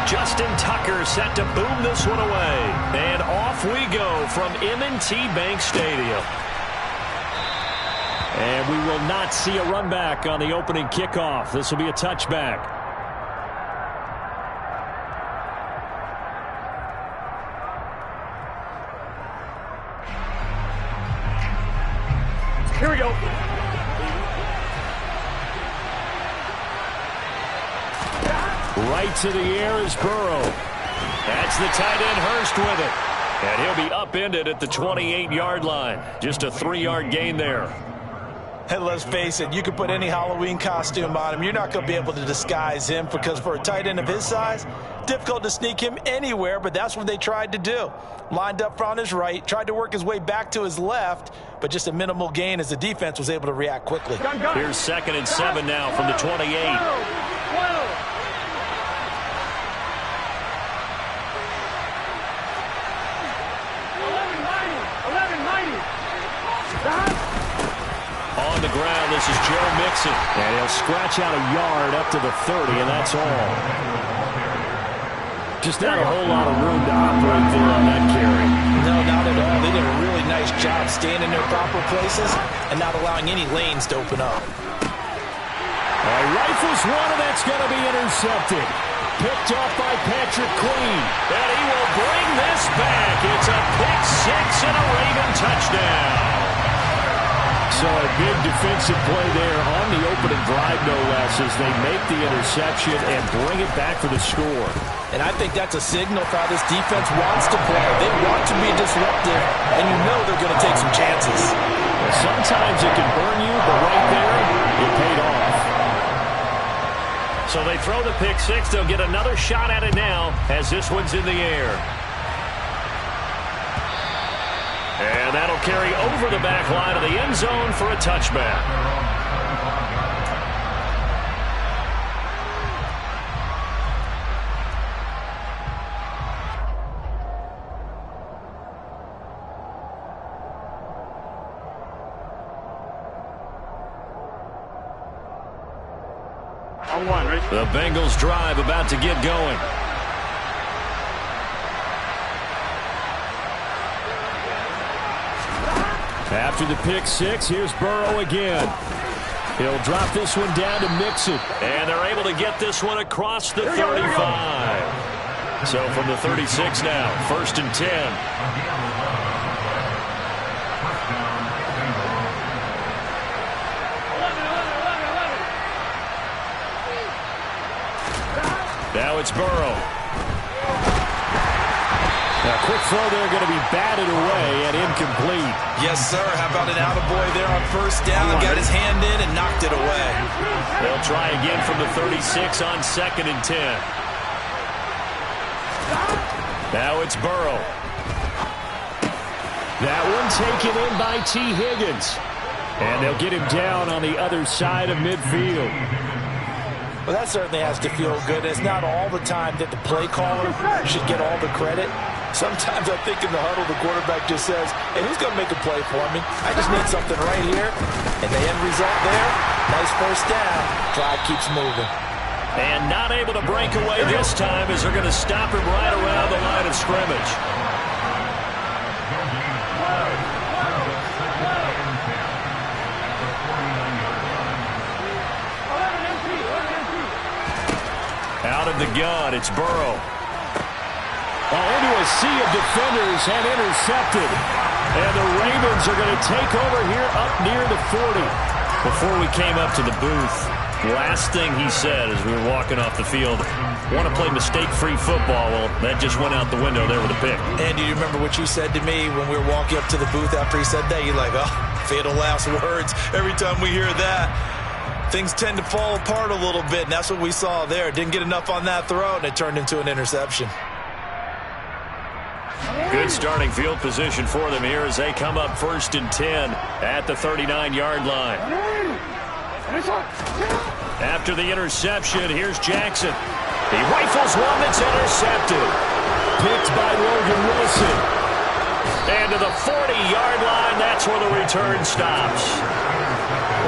Justin Tucker set to boom this one away. And off we go from M&T Bank Stadium. And we will not see a run back on the opening kickoff. This will be a touchback. Here we go. Right to the air is Burrow. That's the tight end Hurst with it. And he'll be upended at the 28-yard line. Just a 3-yard gain there. And let's face it, you can put any Halloween costume on him. You're not going to be able to disguise him because for a tight end of his size, difficult to sneak him anywhere, but that's what they tried to do. Lined up on his right, tried to work his way back to his left, but just a minimal gain as the defense was able to react quickly. Here's 2nd and 7 now from the 28. On the ground, this is Joe Mixon. And he'll scratch out a yard up to the 30, and that's all. Just not a whole lot of room to operate there on that carry. No, not at all. They did a really nice job staying in their proper places and not allowing any lanes to open up. Rifles one, and that's going to be intercepted. Picked off by Patrick Queen. And he will bring this back. It's a pick six and a Raven touchdown. So a big defensive play there on the opening drive, no less, as they make the interception and bring it back for the score. And I think that's a signal for how this defense wants to play. They want to be disruptive, and you know they're going to take some chances. Well, sometimes it can burn you, but right there, it paid off. So they throw the pick six. They'll get another shot at it now as this one's in the air. And that'll carry over the back line of the end zone for a touchback. The Bengals drive about to get going. After the pick six, here's Burrow again. He'll drop this one down to Mixon. And they're able to get this one across the 35. So from the 36 now, 1st and 10. Now it's Burrow. A quick throw there, going to be batted away and incomplete. Yes, sir. How about an attaboy there on 1st down? Got his hand in and knocked it away. They'll try again from the 36 on 2nd and 10. Now it's Burrow. That one taken in by T. Higgins. And they'll get him down on the other side of midfield. Well, that certainly has to feel good. It's not all the time that the play caller should get all the credit. Sometimes I think in the huddle, the quarterback just says, hey, who's going to make a play for me? I just need something right here. And the end result there, nice 1st down. Drive keeps moving. And not able to break away this time as they're going to stop him right around the line of scrimmage. Out of the gun, it's Burrow. Into a sea of defenders and intercepted. And the Ravens are going to take over here up near the 40. Before we came up to the booth, last thing he said as we were walking off the field, want to play mistake-free football. Well, that just went out the window there with a pick. And do you remember what you said to me when we were walking up to the booth after he said that? You're like, oh, fatal last words. Every time we hear that, things tend to fall apart a little bit, and that's what we saw there. Didn't get enough on that throw, and it turned into an interception. Good starting field position for them here as they come up 1st and 10 at the 39-yard line. After the interception, here's Jackson. He rifles one that's intercepted. Picked by Logan Wilson. And to the 40-yard line, that's where the return stops.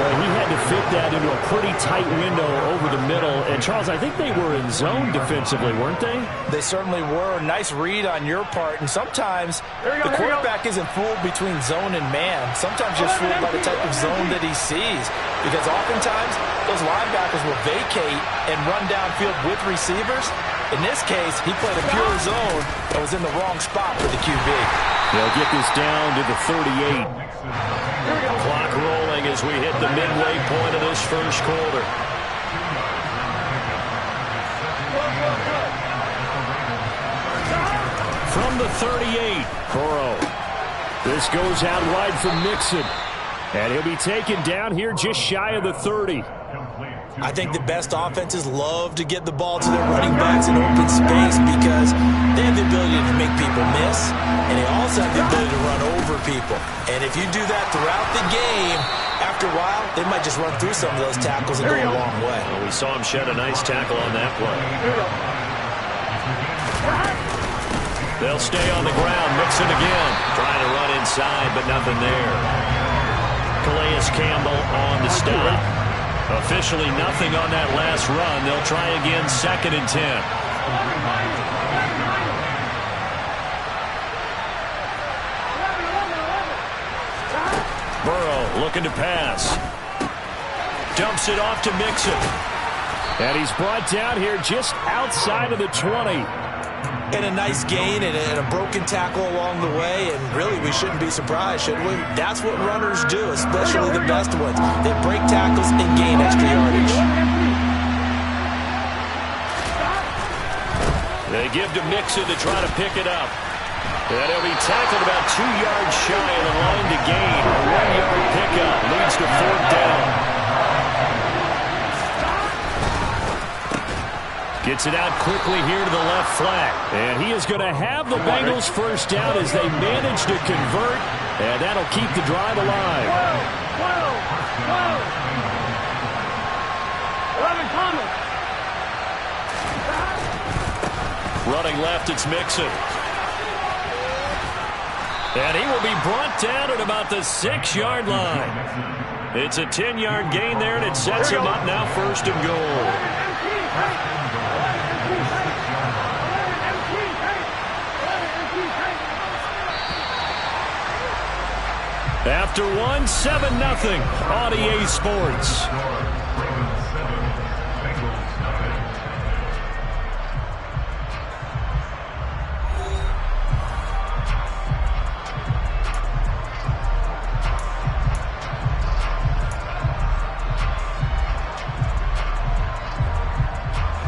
Well, he had to fit that into a pretty tight window over the middle. And, Charles, I think they were in zone defensively, weren't they? They certainly were. Nice read on your part. And sometimes the quarterback isn't fooled between zone and man. Sometimes just fooled by the type of zone that he sees. Because oftentimes those linebackers will vacate and run downfield with receivers. In this case, he played a pure zone that was in the wrong spot for the QB. They'll get this down to the 38. Clock rolling as we hit the midway point of this first quarter. From the 38, Burrow. This goes out wide for Mixon. And he'll be taken down here just shy of the 30. I think the best offenses love to get the ball to their running backs in open space because they have the ability to make people miss, and they also have the ability to run over people. And if you do that throughout the game, after a while, they might just run through some of those tackles and go a long way. Well, we saw him shed a nice tackle on that play. They'll stay on the ground. Mixon again. Trying to run inside, but nothing there. Calais Campbell on the stop. Officially nothing on that last run. They'll try again, 2nd and 10. Burrow looking to pass. Dumps it off to Mixon. And he's brought down here just outside of the 20. And a nice gain and a broken tackle along the way, and really we shouldn't be surprised, should we? That's what runners do, especially the best ones. They break tackles and gain extra yardage. They give to Mixon to try to pick it up. And he'll be tackled about 2 yards shy of the line to gain. A 1-yard pickup leads to 4th down. Gets it out quickly here to the left flat. And he is going to have the Bengals first down as they manage to convert. And that'll keep the drive alive. Running left, it's Mixon. And he will be brought down at about the 6-yard line. It's a 10-yard gain there, and it sets him up now 1st and goal. After one, 7-0 on EA Sports.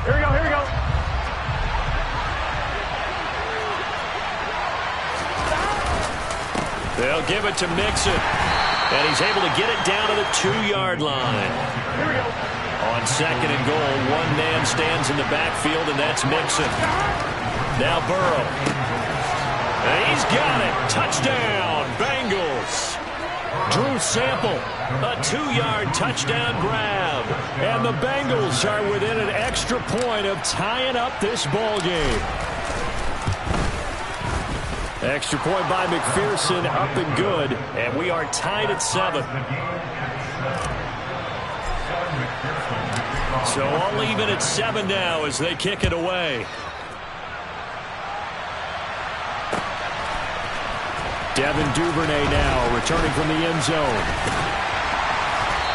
Here we go. They'll give it to Mixon. And he's able to get it down to the 2-yard line. Here we go. On 2nd and goal, one man stands in the backfield, and that's Mixon. Now Burrow. And he's got it. Touchdown, Bengals. Drew Sample, a 2-yard touchdown grab. And the Bengals are within an extra point of tying up this ball game. Extra point by McPherson, up and good. And we are tied at 7. So all even at 7 now as they kick it away. Devin Duvernay now returning from the end zone.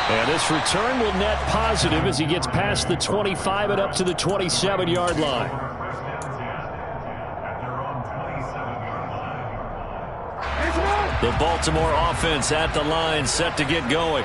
And this return will net positive as he gets past the 25 and up to the 27-yard line. The Baltimore offense at the line, set to get going.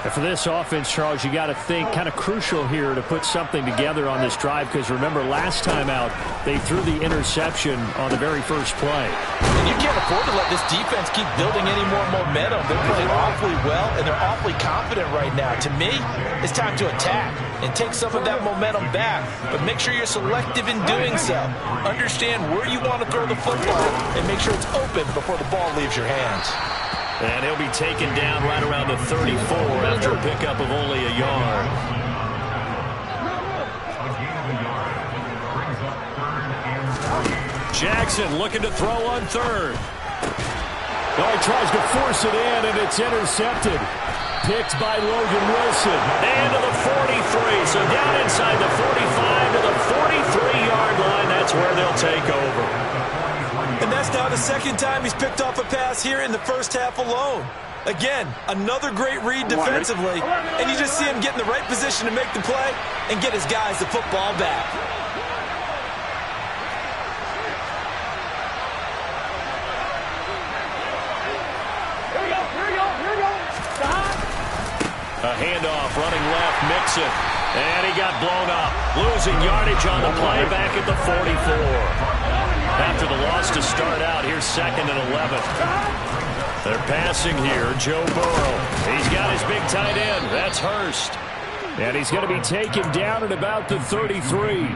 And for this offense, Charles, you got to think kind of crucial here to put something together on this drive, because remember last time out they threw the interception on the very first play. And you can't afford to let this defense keep building any more momentum. They're playing awfully well, and they're awfully confident right now. To me, it's time to attack and take some of that momentum back, but make sure you're selective in doing so. Understand where you want to throw the football and make sure it's open before the ball leaves your hands. And he'll be taken down right around the 34 after a pickup of only a yard. Jackson looking to throw on 3rd. Oh, he tries to force it in, and it's intercepted. picked by Logan Wilson. And to the 43. So down inside the 45 to the 43-yard line. That's where they'll take over. And that's now the second time he's picked off a pass here in the first half alone. Again, another great read defensively, and you just see him get in the right position to make the play and get his guys the football back. A handoff, running left, Mixon. And he got blown up. Losing yardage on the play back at the 44. After the loss to start out, here's 2nd and 11. They're passing here, Joe Burrow. He's got his big tight end. That's Hurst. And he's going to be taken down at about the 33.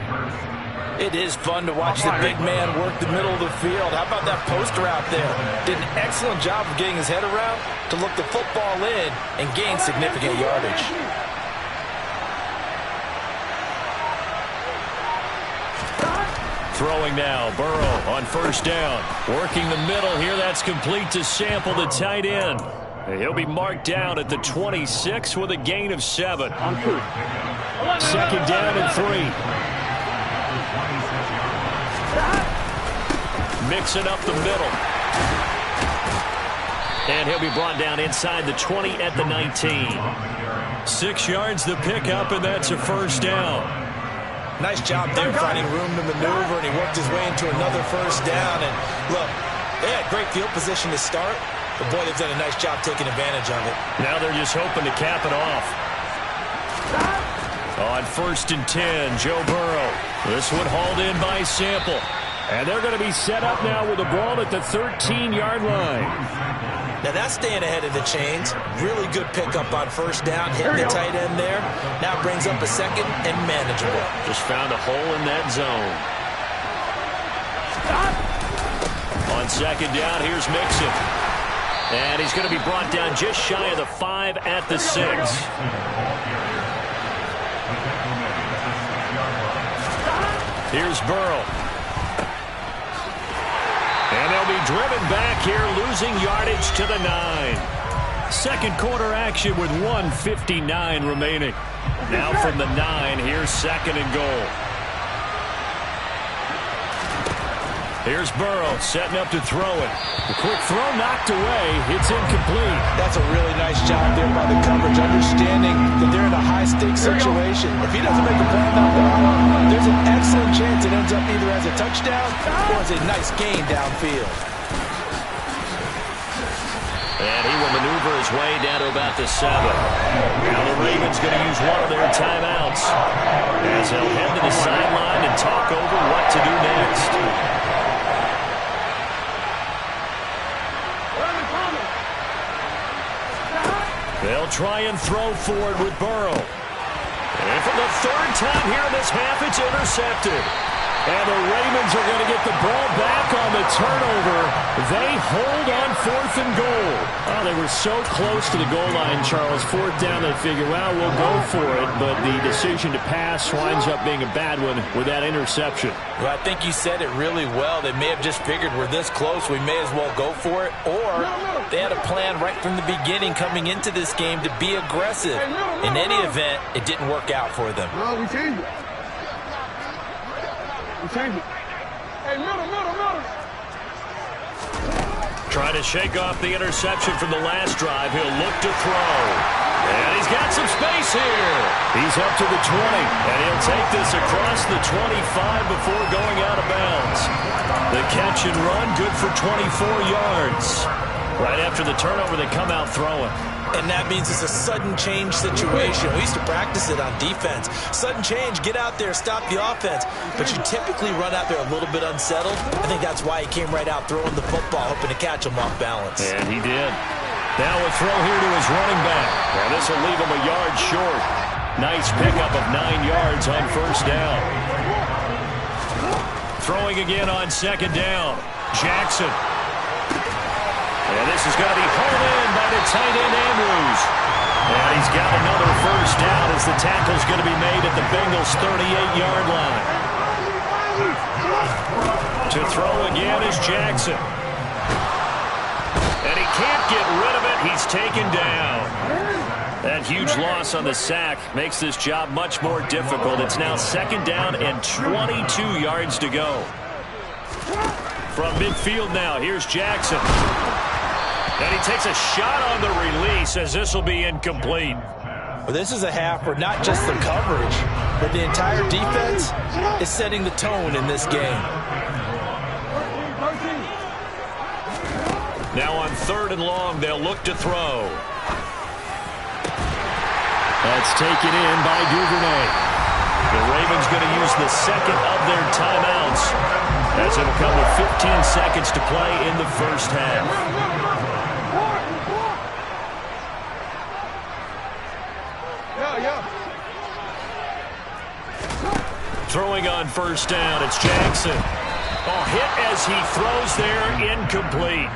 It is fun to watch the big man work the middle of the field. How about that post route there? Did an excellent job of getting his head around to look the football in and gain significant yardage. Throwing now, Burrow on first down. Working the middle here, that's complete to Sample, the tight end. He'll be marked down at the 26 with a gain of 7. 2nd down and 3. Mixing up the middle. And he'll be brought down inside the 20 at the 19. 6 yards the pickup, and that's a first down. Nice job there finding room to maneuver, and he worked his way into another first down. And look, they had great field position to start, but boy, they've done a nice job taking advantage of it. Now they're just hoping to cap it off. On 1st and 10, Joe Burrow. This one hauled in by Sample. And they're going to be set up now with the ball at the 13-yard line. Now that's staying ahead of the chains. Really good pickup on first down, hitting the tight end there. Now brings up a 2nd and manageable. Just found a hole in that zone. On 2nd down, here's Mixon. And he's going to be brought down just shy of the 5 at the 6. Here's Burrow. And they'll be driven back here, losing yardage to the 9. Second quarter action with 1:59 remaining. Now from the 9, here's 2nd and goal. Here's Burrow setting up to throw it. The quick throw knocked away. It's incomplete. That's a really nice job there by the coverage, understanding that they're in a high-stakes situation. If he doesn't make a play on that ball, there's an excellent chance it ends up either as a touchdown or as a nice gain downfield. And he will maneuver his way down to about the 7. Now the Ravens going to use one of their timeouts as they'll head to the sideline and talk over what to do next. They'll try and throw forward with Burrow. And for the 3rd time here in this half, it's intercepted. And the Ravens are going to get the ball back on the turnover. They hold on 4th and goal. Oh, they were so close to the goal line, Charles. 4th down, they figure, well, we'll go for it. But the decision to pass winds up being a bad one with that interception. Well, I think you said it really well. They may have just figured we're this close, we may as well go for it. Or they had a plan right from the beginning coming into this game to be aggressive. In any event, it didn't work out for them. No, we changed it. Change it. Hey, middle. Trying to shake off the interception from the last drive. He'll look to throw. And he's got some space here. He's up to the 20. And he'll take this across the 25 before going out of bounds. The catch and run, good for 24 yards. Right after the turnover, they come out throwing. And that means it's a sudden change situation. We used to practice it on defense. Sudden change, get out there, stop the offense. But you typically run out there a little bit unsettled. I think that's why he came right out throwing the football, hoping to catch him off balance. And he did. Now a throw here to his running back. And this will leave him a yard short. Nice pickup of 9 yards on first down. Throwing again on 2nd down. Jackson. And this is going to be hauled in by the tight end, Andrews. And he's got another first down as the tackle's going to be made at the Bengals' 38-yard line. To throw again is Jackson. And he can't get rid of it. He's taken down. That huge loss on the sack makes this job much more difficult. It's now 2nd down and 22 yards to go. From midfield now, here's Jackson. And he takes a shot on the release as this will be incomplete. Well, this is a half where not just the coverage, but the entire defense is setting the tone in this game. Now on 3rd and long, they'll look to throw. That's taken in by Duvernay. The Ravens going to use the 2nd of their timeouts as it'll come with 15 seconds to play in the first half. Throwing on 1st down, it's Jackson. Hit as he throws there, incomplete.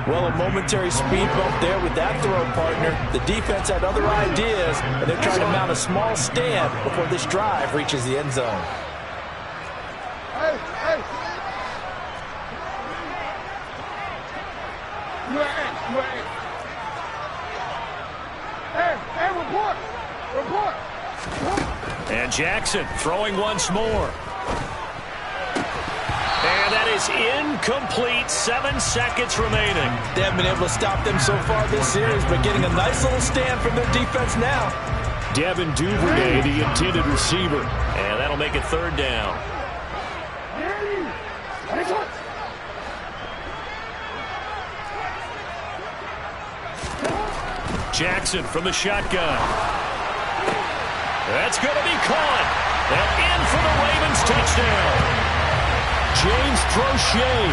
Well, a momentary speed bump there with that throw, partner. The defense had other ideas, and they're trying to mount a small stand before this drive reaches the end zone. Hey, hey. Hey, report. Report. And Jackson throwing once more. And that is incomplete. 7 seconds remaining. They haven't been able to stop them so far this series, but getting a nice little stand from their defense now. Devin Duvernay, the intended receiver. And that'll make it 3rd down. Jackson from the shotgun. That's going to be caught. And in for the Ravens touchdown. James Prochet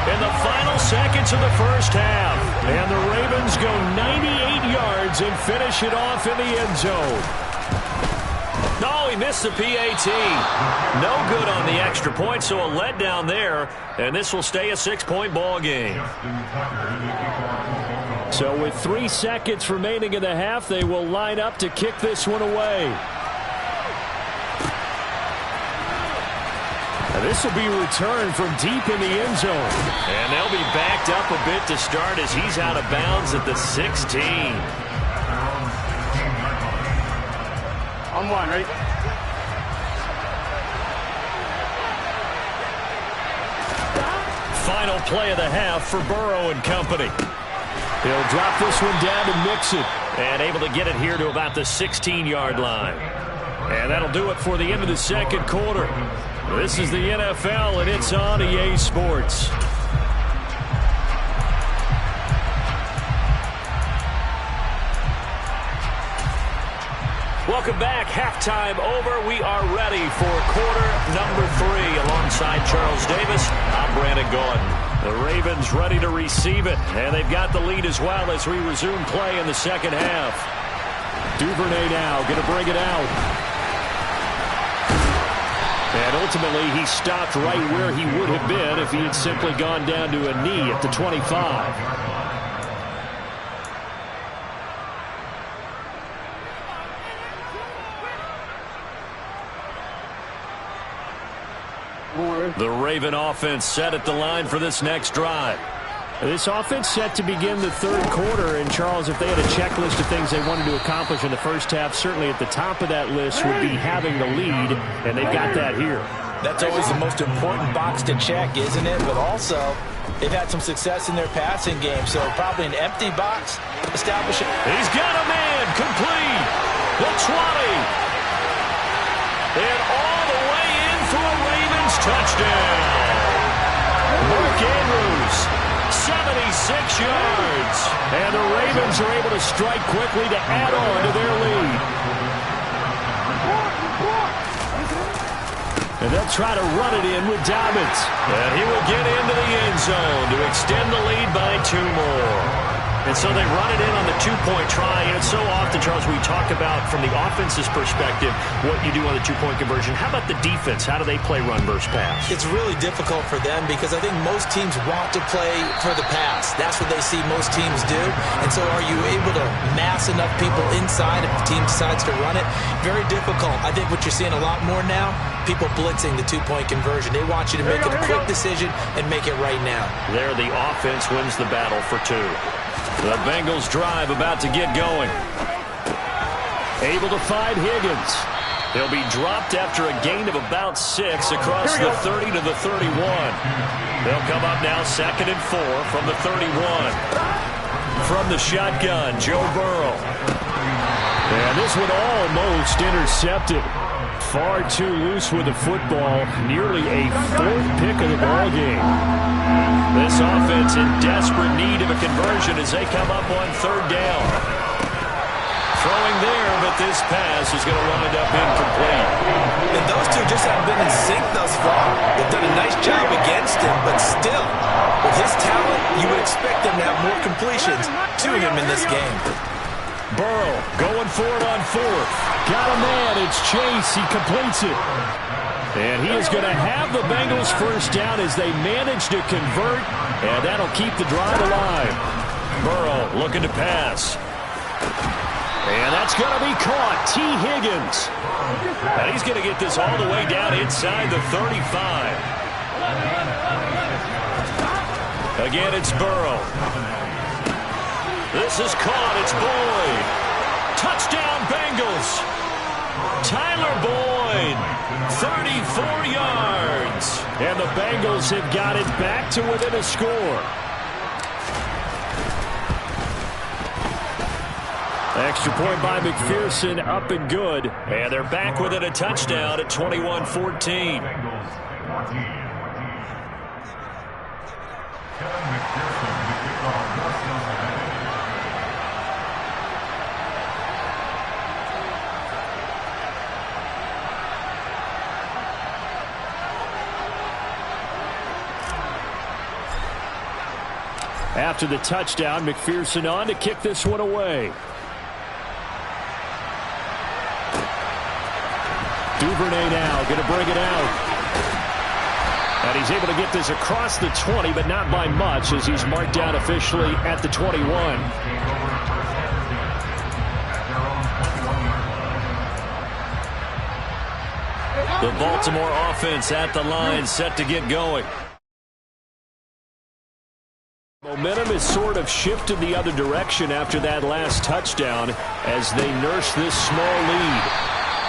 in the final seconds of the first half. And the Ravens go 98 yards and finish it off in the end zone. No, he missed the PAT. No good on the extra point, so a letdown there. And this will stay a 6-point ball game. So with 3 seconds remaining in the half, they will line up to kick this one away. This will be returned from deep in the end zone. And they'll be backed up a bit to start as he's out of bounds at the 16. On 1, ready? Final play of the half for Burrow and company. He'll drop this one down to Mixon. And able to get it here to about the 16-yard line. And that'll do it for the end of the second quarter. This is the NFL, and it's on EA Sports. Welcome back. Halftime over. We are ready for quarter number 3. Alongside Charles Davis, I'm Brandon Gaudin. The Ravens ready to receive it, and they've got the lead as well as we resume play in the second half. Duvernay now going to bring it out. And ultimately, he stopped right where he would have been if he had simply gone down to a knee at the 25. The Raven offense set at the line for this next drive. This offense set to begin the third quarter, and Charles, if they had a checklist of things they wanted to accomplish in the first half, certainly at the top of that list would be having the lead, and they've got that here. That's always the most important box to check, isn't it? But also, they've had some success in their passing game, so probably an empty box establishing. He's got a man complete. The 20. And all the way in for a Ravens touchdown. Mark Andrews. 76 yards. And the Ravens are able to strike quickly to add on to their lead. And they'll try to run it in with Dobbins. And he will get into the end zone to extend the lead by 2 more. And so they run it in on the 2-point try. And it's so often, Charles, we talk about from the offense's perspective what you do on the 2-point conversion. How about the defense? How do they play run versus pass? It's really difficult for them because I think most teams want to play for the pass. That's what they see most teams do. And so are you able to mass enough people inside if the team decides to run it? Very difficult. I think what you're seeing a lot more now, people blitzing the 2-point conversion. They want you to make a quick decision and make it right now. There, the offense wins the battle for 2. The Bengals drive about to get going. Able to find Higgins. He'll be dropped after a gain of about 6 across the 30 to the 31. They'll come up now 2nd and 4 from the 31. From the shotgun, Joe Burrow. And this one almost intercepted. Far too loose with the football. Nearly a 4th pick of the ball game. This offense in desperate need of a conversion as they come up on 3rd down. Throwing there, but this pass is going to wind up incomplete. And those two just haven't been in sync thus far. They've done a nice job against him, but still, with his talent, you would expect them to have more completions to him in this game. Burrow going for it on 4th. Got a man. It's Chase. He completes it. And he is going to have the Bengals 1st down as they manage to convert, and that'll keep the drive alive. Burrow looking to pass. And that's going to be caught. T. Higgins. And he's going to get this all the way down inside the 35. Again, it's Burrow. This is caught. It's Boyd. Touchdown, Bengals. Tyler Boyd. 34 yards. And the Bengals have got it back to within a score. Extra point by McPherson, up and good. And they're back within a touchdown at 21-14. After the touchdown, McPherson on to kick this one away. Duvernay now going to bring it out. And he's able to get this across the 20, but not by much as he's marked down officially at the 21. The Baltimore offense at the line, set to get going. Momentum has sort of shifted the other direction after that last touchdown as they nurse this small lead.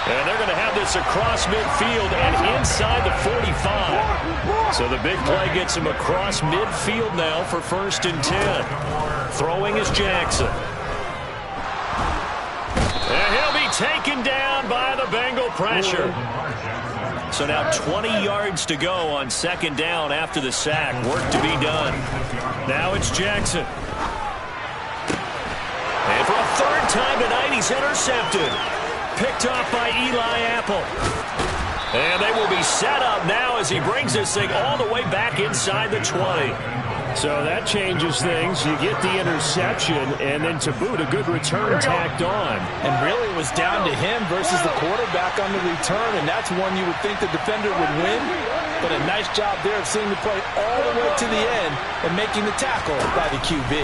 And they're going to have this across midfield and inside the 45. So the big play gets him across midfield now for 1st and 10. Throwing is Jackson. And he'll be taken down by the Bengal pressure. So now 20 yards to go on 2nd down after the sack. Work to be done. Now it's Jackson. And for a 3rd time tonight, he's intercepted. Picked off by Eli Apple. And they will be set up now as he brings this thing all the way back inside the 20. So that changes things. You get the interception, and then to boot, a good return tacked on. And really it was down to him versus the quarterback on the return, and that's one you would think the defender would win. But a nice job there of seeing the play all the way to the end and making the tackle by the QB.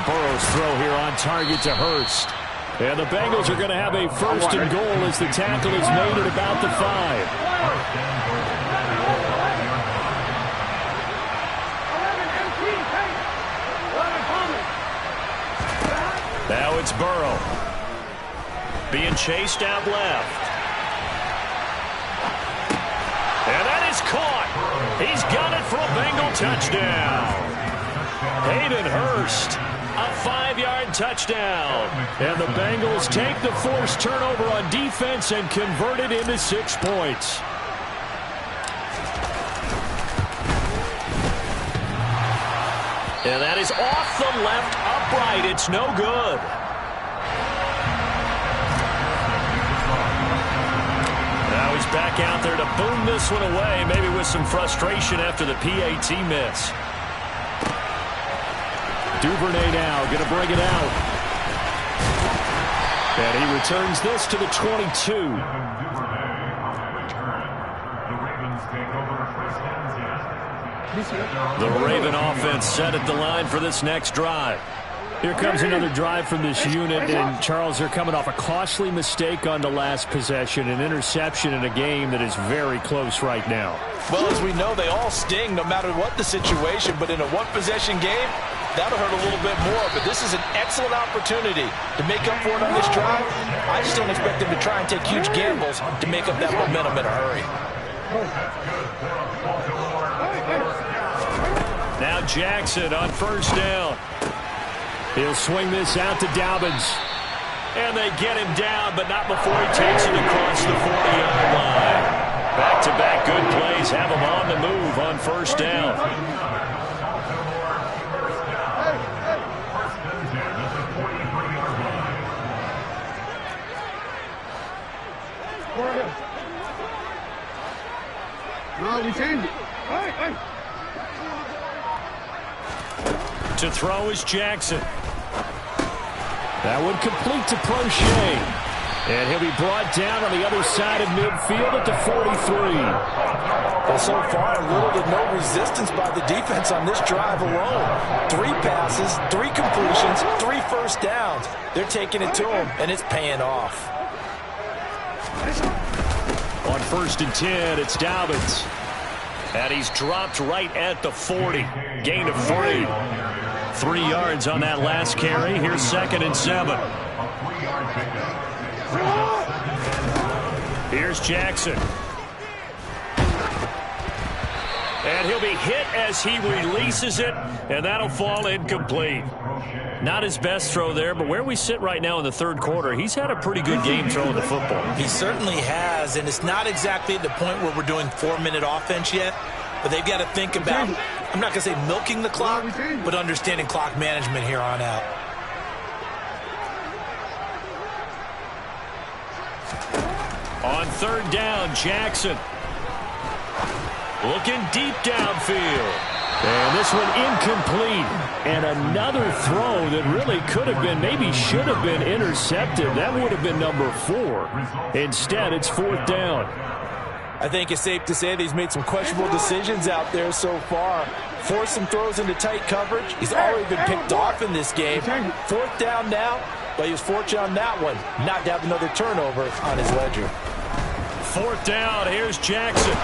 Burrow's throw here on target to Hurst. And the Bengals are going to have a 1st and goal as the tackle is made at about the 5. Now it's Burrow. Being chased out left. And that is caught. He's got it for a Bengal touchdown. Hayden Hurst. A 5-yard touchdown. And the Bengals take the forced turnover on defense and convert it into 6 points. And that is off the left upright. It's no good. Now he's back out there to boom this one away, maybe with some frustration after the PAT miss. Duvernay now going to bring it out. And he returns this to the 22. The Raven offense set at the line for this next drive. Here comes another drive from this unit, and Charles, they're coming off a costly mistake on the last possession, an interception in a game that is very close right now. Well, as we know, they all sting no matter what the situation, but in a one-possession game, that'll hurt a little bit more, but this is an excellent opportunity to make up for it on this drive. I just don't expect them to try and take huge gambles to make up that momentum in a hurry. Now Jackson on first down. He'll swing this out to Dobbins. And they get him down, but not before he takes it across the 40-yard line. Back-to-back good plays have him on the move on first down. No, we changed it. To throw is Jackson. That one complete to Prochet. And he'll be brought down on the other side of midfield at the 43. Well, so far, little to no resistance by the defense on this drive alone. 3 passes, 3 completions, 3 first downs. They're taking it to him, and it's paying off. On 1st and 10, it's Dobbins. And he's dropped right at the 40. Gain of 3. 3 yards on that last carry. Here's 2nd and 7. Here's Jackson. And he'll be hit as he releases it, and that'll fall incomplete. Not his best throw there, but where we sit right now in the 3rd quarter, he's had a pretty good game throwing the football. He certainly has, and it's not exactly at the point where we're doing 4-minute offense yet, but they've got to think about, I'm not going to say milking the clock, but understanding clock management here on out. On 3rd down, Jackson. Looking deep downfield. And this one incomplete. And another throw that really could have been, maybe should have been intercepted. That would have been number 4. Instead, it's 4th down. I think it's safe to say that he's made some questionable decisions out there so far. Forced some throws into tight coverage. He's already been picked off in this game. 4th down now, but he was fortunate on that one not to have another turnover on his ledger. 4th down, here's Jackson.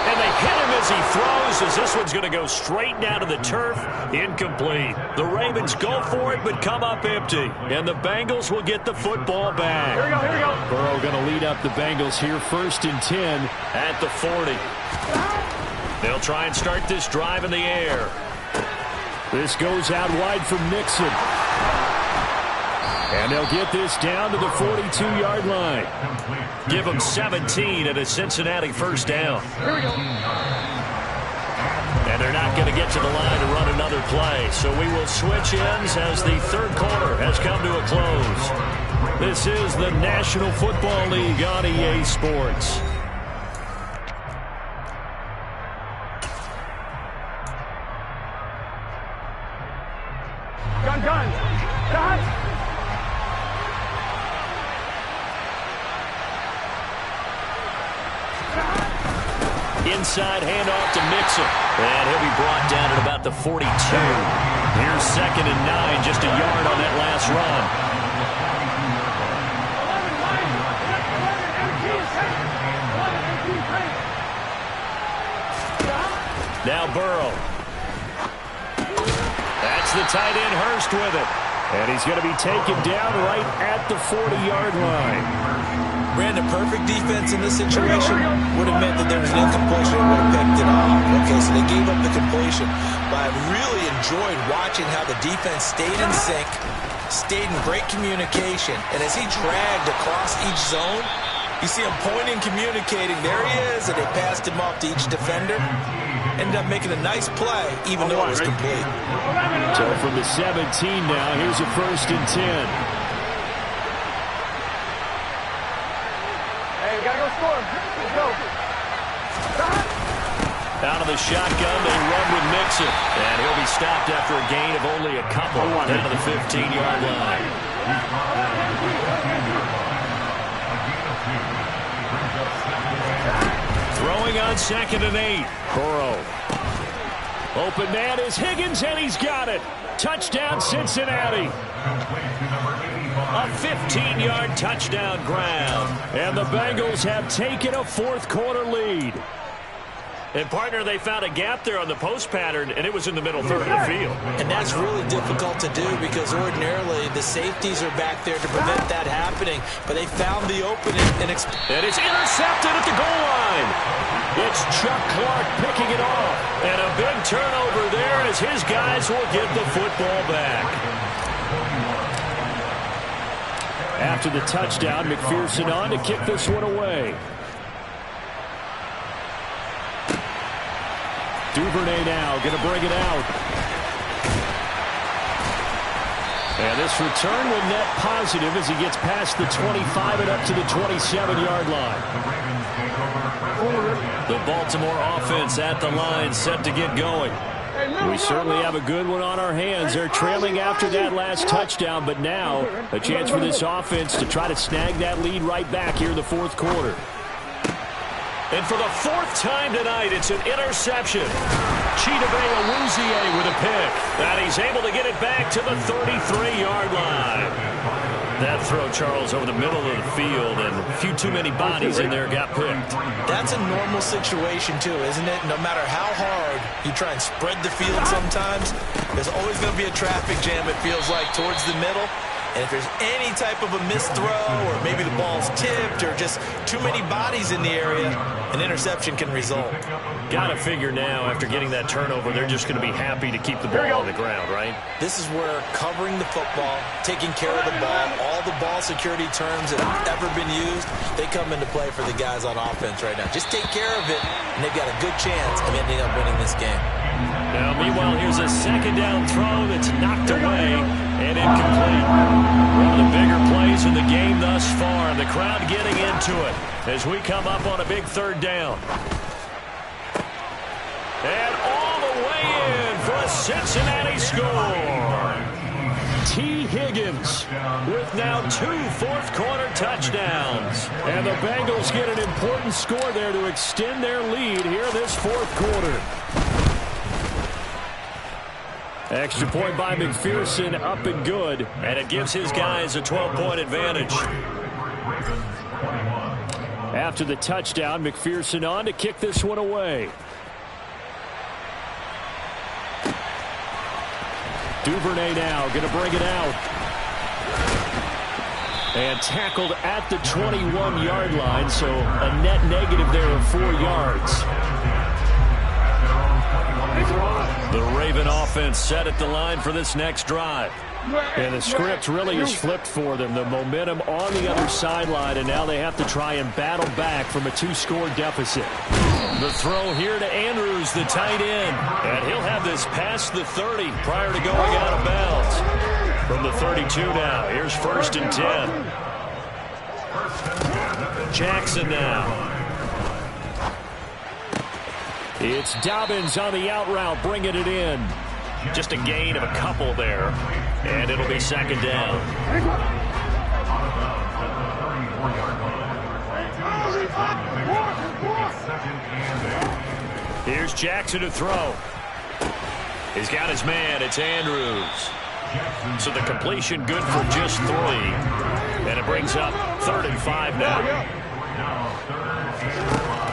And they hit him as he throws, as this one's going to go straight down to the turf. Incomplete. The Ravens go for it, but come up empty. And the Bengals will get the football back. Here we go. Burrow going to lead up the Bengals here, 1st and 10 at the 40. They'll try and start this drive in the air. This goes out wide from Nixon. And they'll get this down to the 42-yard line. Give them 17 at a Cincinnati 1st down. Here we go. And they're not going to get to the line to run another play. So we will switch ends as the 3rd quarter has come to a close. This is the National Football League on EA Sports. Gun. Inside handoff to Mixon. And he'll be brought down at about the 42. Here's 2nd and 9, just a yard on that last run. Now Burrow. That's the tight end Hurst with it. And he's going to be taken down right at the 40-yard line. Brandon, perfect defense in this situation would have meant that there was an incompletion and would have picked it off. Okay, so they gave up the completion. But I really enjoyed watching how the defense stayed in sync, stayed in great communication. And as he dragged across each zone, you see him pointing, communicating. There he is, and they passed him off to each defender. Ended up making a nice play, even though it was complete. So from the 17 now, here's a 1st and 10. Gotta go score. Let's go. Out of the shotgun, they run with Mixon. And he'll be stopped after a gain of only a couple down to the 15-yard line. Throwing on 2nd and 8. Burrow. Open man is Higgins, and he's got it. Touchdown, Cincinnati. A 15-yard touchdown grab. And the Bengals have taken a 4th quarter lead. And, partner, they found a gap there on the post pattern, and it was in the middle third of the field. And that's really difficult to do because ordinarily the safeties are back there to prevent that happening. But they found the opening. And it's intercepted at the goal line. It's Chuck Clark picking it off. And a big turnover there as his guys will get the football back. After the touchdown, McPherson on to kick this one away. Duvernay now going to bring it out. And this return will net positive as he gets past the 25 and up to the 27-yard line. The Baltimore offense at the line set to get going. We certainly have a good one on our hands. They're trailing after that last touchdown, but now a chance for this offense to try to snag that lead right back here in the fourth quarter. And for the fourth time tonight, it's an interception. Chidobe Awuzie with a pick. And he's able to get it back to the 33-yard line. That throw, Charles, over the middle of the field, and a few too many bodies in there got picked. That's a normal situation, too, isn't it? No matter how hard you try and spread the field sometimes, there's always going to be a traffic jam, it feels like, towards the middle. And if there's any type of a missed throw or maybe the ball's tipped or just too many bodies in the area, an interception can result. Got to figure now, after getting that turnover, they're just going to be happy to keep the ball on the ground, right? This is where covering the football, taking care of the ball, all the ball security terms that have ever been used, they come into play for the guys on offense right now. Just take care of it, and they've got a good chance of ending up winning this game. Now, meanwhile, here's a second down throw that's knocked away and incomplete. One of the bigger plays in the game thus far, and the crowd getting into it as we come up on a big third down. And all the way in for a Cincinnati score. T. Higgins with now 2 fourth-quarter touchdowns. And the Bengals get an important score there to extend their lead here this fourth quarter. Extra point by McPherson, up and good. And it gives his guys a 12-point advantage. After the touchdown, McPherson on to kick this one away. Duvernay now going to bring it out. And tackled at the 21-yard line, so a net negative there of 4 yards. The Raven offense set at the line for this next drive. And the script really is flipped for them. The momentum on the other sideline, and now they have to try and battle back from a 2-score deficit. The throw here to Andrews, the tight end. And he'll have this past the 30 prior to going out of bounds. From the 32 now, here's 1st and 10. Jackson now. It's Dobbins on the out route, bringing it in. Just a gain of a couple there, and it'll be second down. Here's Jackson to throw. He's got his man. It's Andrews. So the completion good for just 3. And it brings up 3rd and 5 now.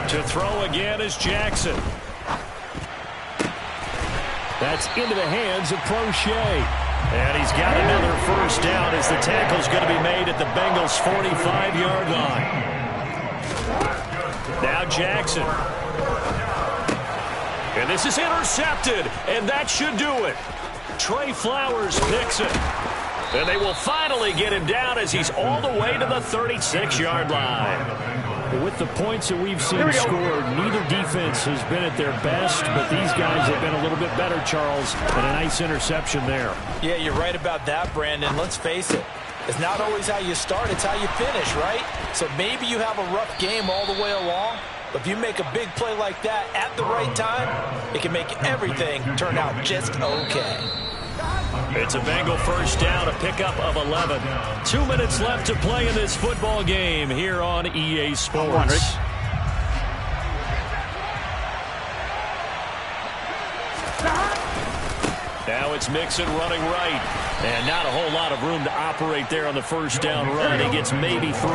To throw again is Jackson. That's into the hands of Prochet. And he's got another first down as the tackle's going to be made at the Bengals' 45-yard line. Now Jackson. And this is intercepted, and that should do it. Trey Flowers picks it. And they will finally get him down as he's all the way to the 36-yard line. With the points that we've seen scored, neither defense has been at their best, but these guys have been a little bit better, Charles, and a nice interception there. Yeah, you're right about that, Brandon. Let's face it. It's not always how you start, it's how you finish, right? So maybe you have a rough game all the way along, but if you make a big play like that at the right time, it can make everything turn out just okay. It's a Bengal first down, a pickup of 11. 2 minutes left to play in this football game here on EA Sports. Now it's Mixon running right. And not a whole lot of room to operate there on the first down run. He gets maybe 3.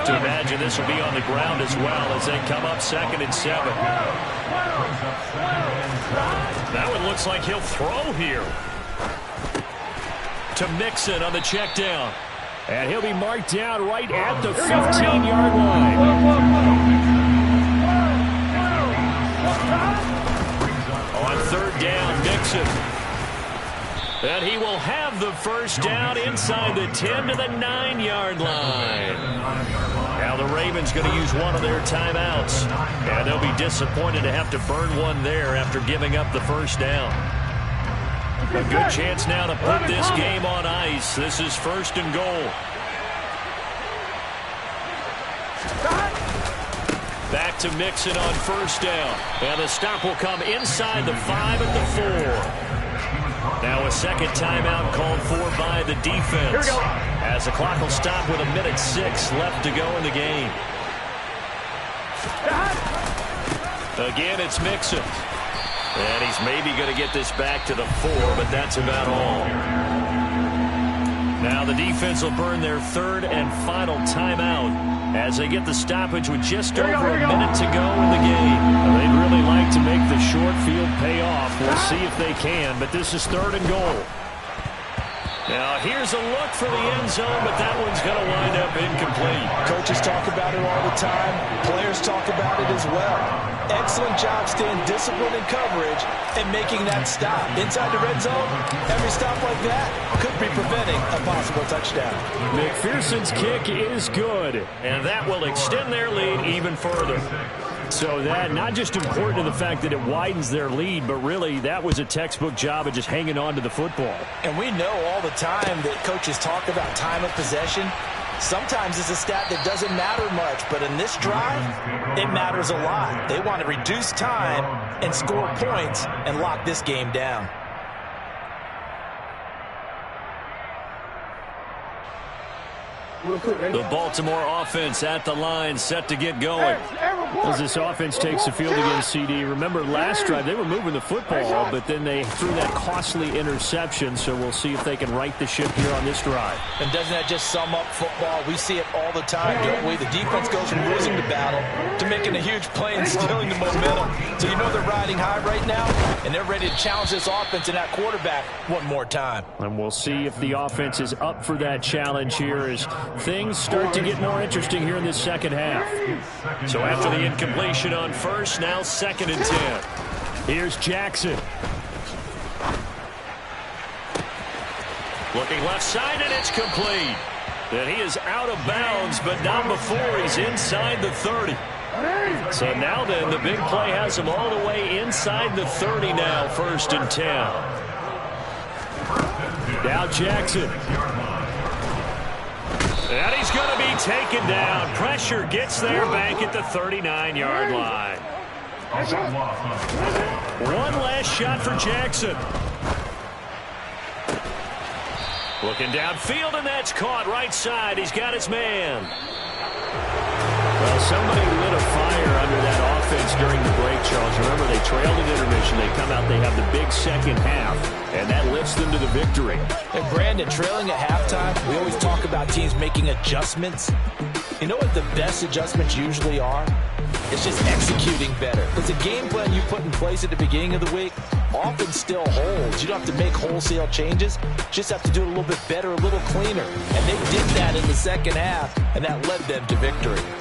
have to imagine this will be on the ground as well as they come up 2nd and 7. That one looks like he'll throw here. To Mixon on the check down. And he'll be marked down right at the 15-yard line. On 3rd down, Mixon. And he will have the first down inside the 10 to the 9-yard line. Now the Ravens going to use one of their timeouts. And they'll be disappointed to have to burn one there after giving up the first down. A good chance now to put this game on ice. This is 1st and goal. Back to Mixon on 1st down. And the stop will come inside the 5 at the 4. Now a 2nd timeout called for by the defense. As the clock will stop with 1:06 left to go in the game. Again, it's Mixon. And he's maybe going to get this back to the 4, but that's about all. Now the defense will burn their 3rd and final timeout as they get the stoppage with just over a minute to go in the game. Well, they'd really like to make the short field pay off. We'll see if they can, but this is 3rd and goal. Now here's a look for the end zone, but that one's going to wind up incomplete. Coaches talk about it all the time. Players talk about it as well. Excellent job staying disciplined in coverage and making that stop. Inside the red zone, every stop like that could be preventing a possible touchdown. McPherson's kick is good, and that will extend their lead even further. So that not just important to the fact that it widens their lead, but really that was a textbook job of just hanging on to the football. And we know all the time that coaches talk about time of possession. Sometimes it's a stat that doesn't matter much, but in this drive, it matters a lot. They want to reduce time and score points and lock this game down. The Baltimore offense at the line, set to get going. As this offense takes the field against CD, remember last drive they were moving the football, but then they threw that costly interception, so we'll see if they can right the ship here on this drive. And doesn't that just sum up football? We see it all the time, don't we? The defense goes from losing the battle to making a huge play and stealing the momentum. So you know they're riding high right now, and they're ready to challenge this offense and that quarterback one more time. And we'll see if the offense is up for that challenge here as things start to get more interesting here in this second half. So after the incompletion on 1st, now 2nd and 10. Here's Jackson. Looking left side, and it's complete. And he is out of bounds, but not before he's inside the 30. So now then, the big play has him all the way inside the 30 now, 1st and 10. Now Jackson. And he's going to be taken down. Pressure gets there back at the 39-yard line. One last shot for Jackson. Looking downfield, and that's caught right side. He's got his man. Well, somebody lit a fire under that offense during the break, Charles. Remember, they trailed at intermission. They come out, they have the big second half, and that lifts them to the victory. And Brandon, trailing at halftime, we always talk about teams making adjustments. You know what the best adjustments usually are? It's just executing better. Because the game plan you put in place at the beginning of the week often still holds. You don't have to make wholesale changes. You just have to do it a little bit better, a little cleaner. And they did that in the second half, and that led them to victory.